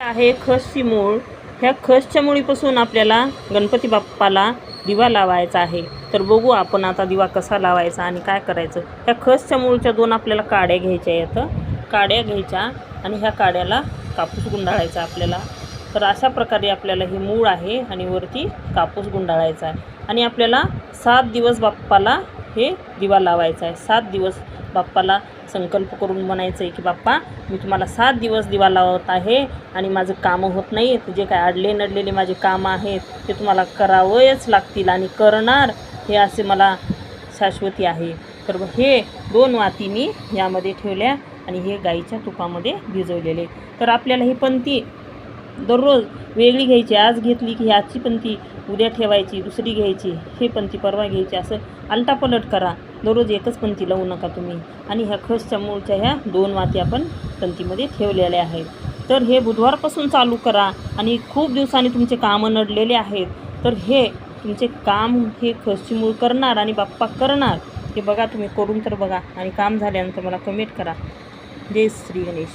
आहे खसची मूळ. ह्या खसच्या मुळीपासून आपल्याला गणपती बाप्पाला दिवा लावायचा आहे. तर बघू आपण आता दिवा कसा लावायचा आणि काय करायचं. ह्या खसच्या मूळच्या 2 आपल्याला काड्या घ्यायच्या आहेत. काड्या घ्यायच्या आणि ह्या काड्याला कापूस गुंडाळायचा आपल्याला. तर अशा प्रकारे आपल्याला हे मूळ आहे आणि वरती कापूस गुंडाळायचा आहे. आणि आपल्याला 7 दिवस बाप्पाला हे दिवा लावायचा आहे. 7 दिवस बाप्पाला संकल्प करून म्हणायचं आहे की बाप्पा, मी तुम्हाला 7 दिवस दिवा लावत आहे आणि माझं कामं होत नाही. जे काय अडले नडलेले माझे कामं आहेत ते तुम्हाला करावंच लागतील आणि करणार, हे असे मला शाश्वती आहे. तर हे 2 वाती मी यामध्ये ठेवल्या आणि हे गाईच्या तुपामध्ये भिजवलेले. तर आपल्याला ही पंथी दररोज वेगळी घ्यायची. आज घेतली की ह्याची पंथी उद्या ठेवायची, दुसरी घ्यायची, हे पंथी परवा घ्यायची, असं आलटापलट करा. दररोज एकच पंथी लावू नका तुम्ही. आणि ह्या खसच्या मूळच्या ह्या 2 वाती आपण पंथीमध्ये ठेवलेल्या आहेत. तर हे बुधवारपासून चालू करा आणि खूप दिवसांनी तुमचे कामं नडलेले आहेत. तर हे तुमचे काम हे खसची मूळ करणार आणि बाप्पा करणार. हे बघा, तुम्ही करून तर बघा आणि काम झाल्यानंतर मला कमेंट करा. जय श्री गणेश.